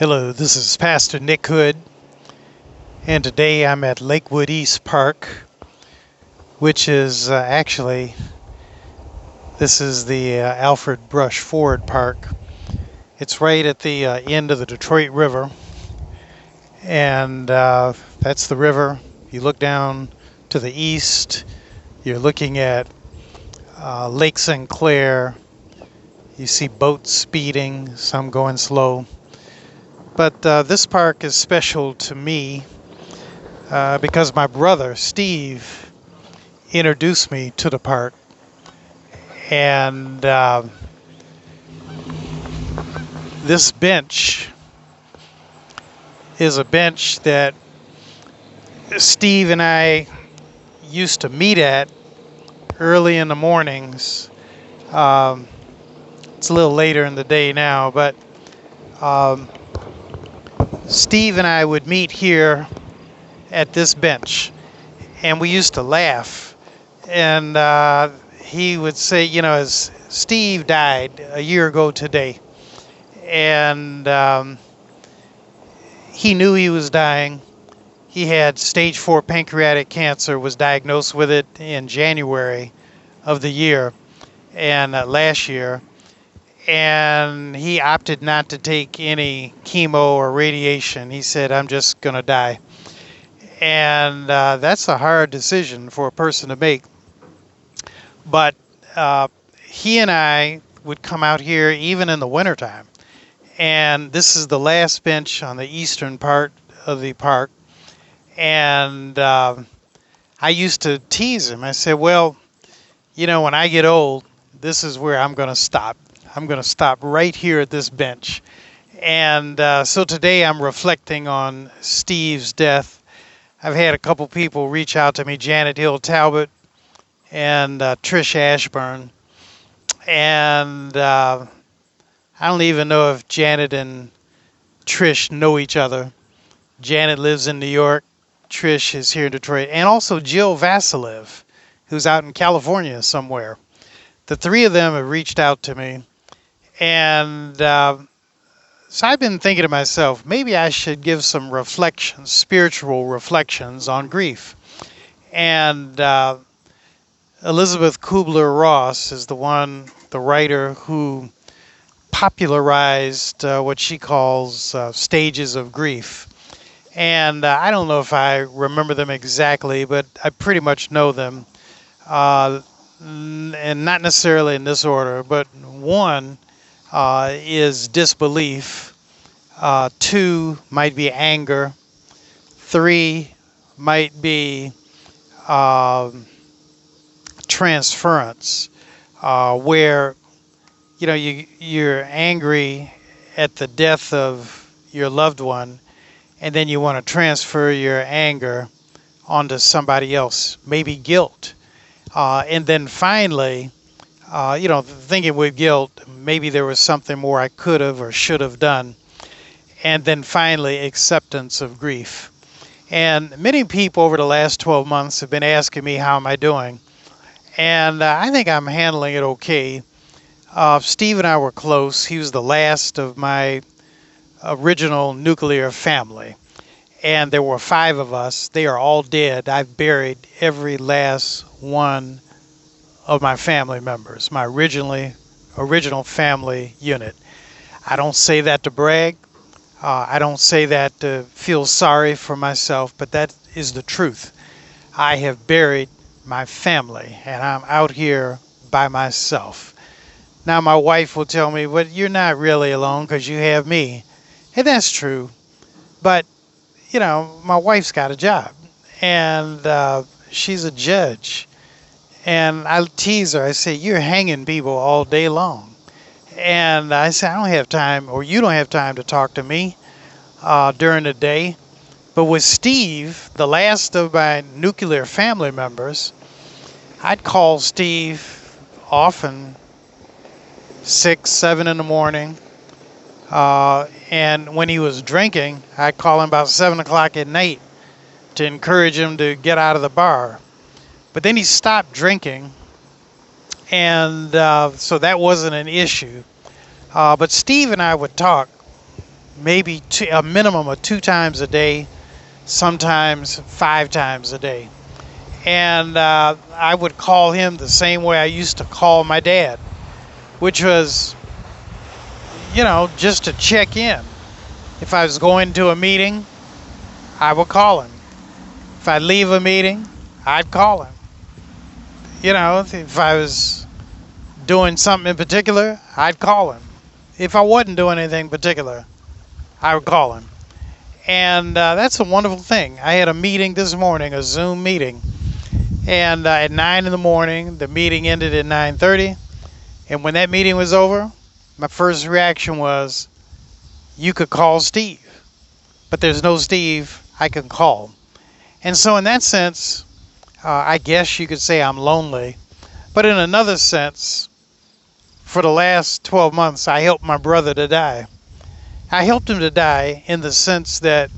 Hello, this is Pastor Nick Hood, and today I'm at Lakewood East Park, which is this is the Alfred Brush Ford Park. It's right at the end of the Detroit River, and that's the river. You look down to the east, you're looking at Lake St. Clair. You see boats speeding, some going slow. But this park is special to me because my brother, Steve, introduced me to the park. And this bench is a bench that Steve and I used to meet at early in the mornings. It's a little later in the day now, but Steve and I would meet here at this bench, and we used to laugh. And he would say, as Steve died a year ago today, and he knew he was dying. He had stage 4 pancreatic cancer, was diagnosed with it in January of the year, and last year. And he opted not to take any chemo or radiation. He said, I'm just going to die. And that's a hard decision for a person to make. But he and I would come out here even in the wintertime. And this is the last bench on the eastern part of the park. And I used to tease him. I said, well, when I get old, this is where I'm going to stop. I'm going to stop right here at this bench. And so today I'm reflecting on Steve's death. I've had a couple people reach out to me, Janet Hill Talbot and Trish Ashburn. And I don't even know if Janet and Trish know each other. Janet lives in New York. Trish is here in Detroit. And also Jill Vasilev, who's out in California somewhere. The three of them have reached out to me. And so I've been thinking to myself, maybe I should give some reflections, spiritual reflections on grief. And Elizabeth Kubler-Ross is the writer who popularized what she calls stages of grief. And I don't know if I remember them exactly, but I pretty much know them. And not necessarily in this order, but one is disbelief. 2 might be anger. 3 might be transference, where you're angry at the death of your loved one, and then you want to transfer your anger onto somebody else, maybe guilt. And then finally, thinking with guilt, maybe there was something more I could have or should have done. And then finally, acceptance of grief. And many people over the last 12 months have been asking me, how am I doing? And I think I'm handling it okay. Steve and I were close. He was the last of my original nuclear family. And there were 5 of us. They are all dead. I've buried every last one of my family members, my original family unit. I don't say that to brag. I don't say that to feel sorry for myself, but that is the truth. I have buried my family, and I'm out here by myself. Now my wife will tell me, but you're not really alone because you have me. And that's true. But, my wife's got a job, and she's a judge. And I tease her. I say, you're hanging people all day long. And I say, I don't have time, or you don't have time to talk to me during the day. But with Steve, the last of my nuclear family members, I'd call Steve often 6, 7 in the morning. And when he was drinking, I'd call him about 7 o'clock at night to encourage him to get out of the bar. But then he stopped drinking, and so that wasn't an issue. But Steve and I would talk maybe a minimum of 2 times a day, sometimes 5 times a day. And I would call him the same way I used to call my dad, which was, just to check in. If I was going to a meeting, I would call him. If I leave a meeting, I'd call him. If I was doing something in particular, I'd call him. If I wasn't doing anything particular, I would call him. And that's a wonderful thing. I had a meeting this morning, a Zoom meeting. And at 9 in the morning, the meeting ended at 9:30. And when that meeting was over, my first reaction was, you could call Steve. But there's no Steve I can call. And so in that sense, I guess you could say I'm lonely. But in another sense, for the last 12 months, I helped my brother to die. I helped him to die in the sense that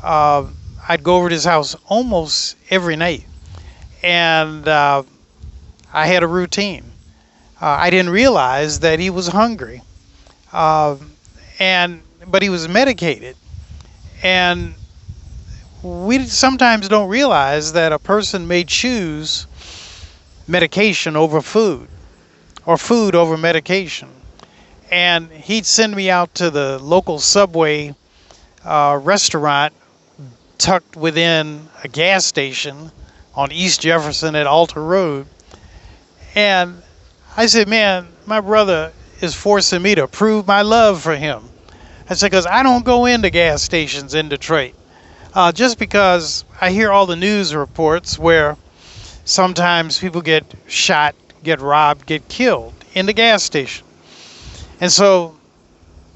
I'd go over to his house almost every night. And I had a routine. I didn't realize that he was hungry. But he was medicated. And we sometimes don't realize that a person may choose medication over food, or food over medication. And he'd send me out to the local Subway restaurant tucked within a gas station on East Jefferson at Alta Road. And I said, man, my brother is forcing me to prove my love for him. I said, because I don't go into gas stations in Detroit. Just because I hear all the news reports where sometimes people get shot, get robbed, get killed in the gas station. And so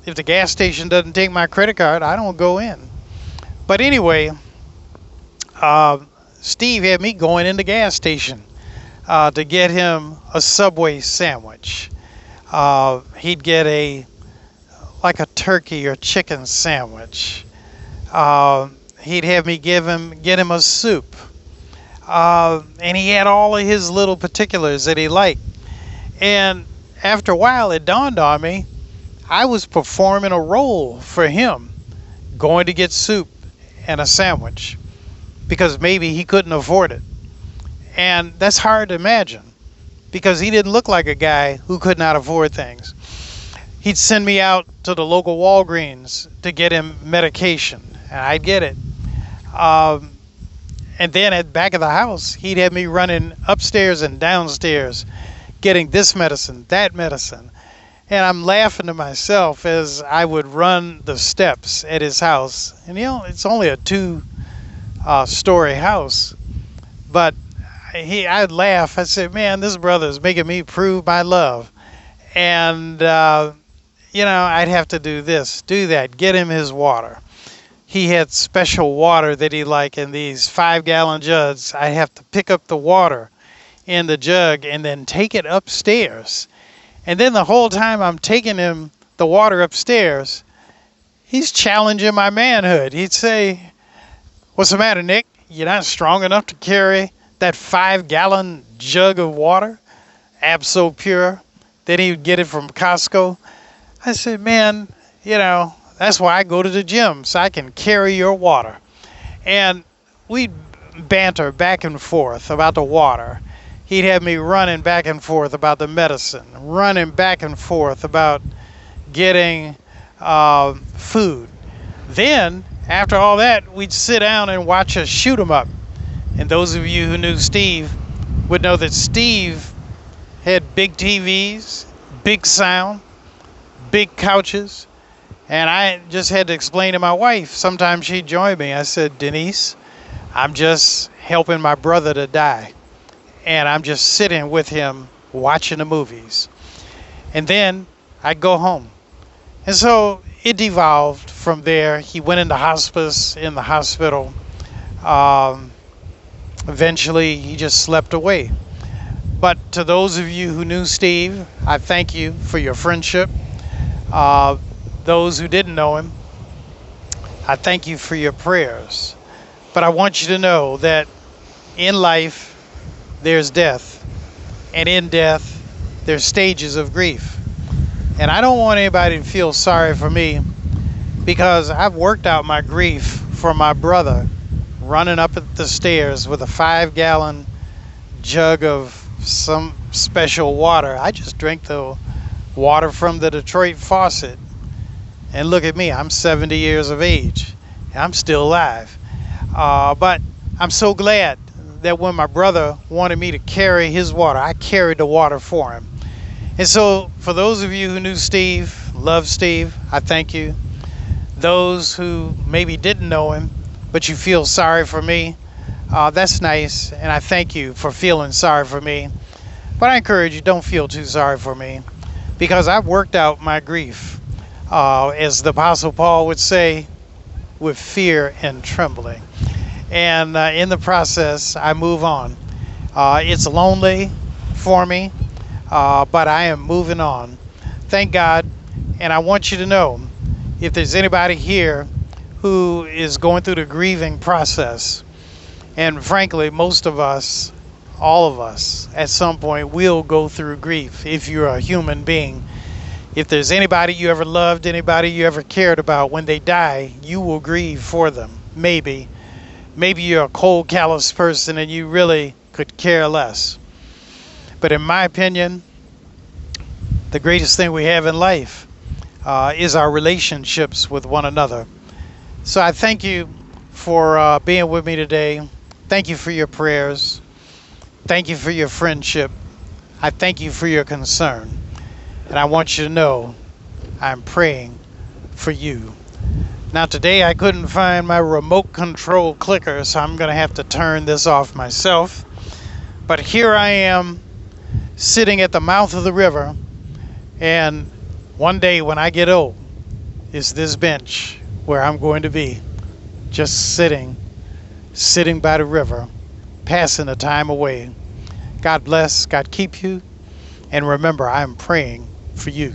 if the gas station doesn't take my credit card, I don't go in. But anyway, Steve had me going in the gas station to get him a Subway sandwich. He'd get like a turkey or chicken sandwich. He'd have me get him a soup. And he had all of his little particulars that he liked. And after a while, it dawned on me, I was performing a role for him, going to get soup and a sandwich, because maybe he couldn't afford it. And that's hard to imagine, because he didn't look like a guy who could not afford things. He'd send me out to the local Walgreens to get him medication, and I'd get it. And then at the back of the house, he'd have me running upstairs and downstairs, getting this medicine, that medicine. And I'm laughing to myself as I would run the steps at his house. And it's only a 2-story house. But I'd laugh. I said, man, this brother is making me prove my love. And, I'd have to do this, do that, get him his water. He had special water that he liked in these 5-gallon jugs. I'd have to pick up the water in the jug and then take it upstairs. And then the whole time I'm taking him the water upstairs, he's challenging my manhood. He'd say, what's the matter, Nick? You're not strong enough to carry that 5-gallon jug of water? Abso Pure. Then he would get it from Costco. I said, man, that's why I go to the gym, so I can carry your water. And we'd banter back and forth about the water. He'd have me running back and forth about the medicine, running back and forth about getting food. Then, after all that, we'd sit down and watch us shoot 'em up. And those of you who knew Steve would know that Steve had big TVs, big sound, big couches. And I just had to explain to my wife. Sometimes she'd join me. I said, Denise, I'm just helping my brother to die. And I'm just sitting with him watching the movies. And then I'd go home. And so it devolved from there. He went into hospice in the hospital. Eventually, he just slept away. But to those of you who knew Steve, I thank you for your friendship. Those who didn't know him, I thank you for your prayers. But I want you to know that in life, there's death. And in death, there's stages of grief. And I don't want anybody to feel sorry for me because I've worked out my grief for my brother running up the stairs with a 5 gallon jug of some special water. I just drank the water from the Detroit faucet. And look at me, I'm 70 years of age. I'm still alive. But I'm so glad that when my brother wanted me to carry his water, I carried the water for him. And so, for those of you who knew Steve, love Steve, I thank you. Those who maybe didn't know him, but you feel sorry for me, that's nice. And I thank you for feeling sorry for me. But I encourage you, don't feel too sorry for me, because I've worked out my grief, as the Apostle Paul would say, with fear and trembling. And in the process, I move on. It's lonely for me, but I am moving on. Thank God. And I want you to know, if there's anybody here who is going through the grieving process, and frankly, most of us, all of us, at some point will go through grief if you're a human being. If there's anybody you ever loved, anybody you ever cared about, when they die, you will grieve for them. Maybe you're a cold, callous person and you really could care less. But in my opinion, the greatest thing we have in life is our relationships with one another. So I thank you for being with me today. Thank you for your prayers. Thank you for your friendship. I thank you for your concern. And I want you to know I'm praying for you. Now today I couldn't find my remote control clicker, so I'm going to have to turn this off myself. But here I am sitting at the mouth of the river, and one day when I get old, it's this bench where I'm going to be, just sitting by the river, passing the time away. God bless, God keep you, and remember, I am praying for you.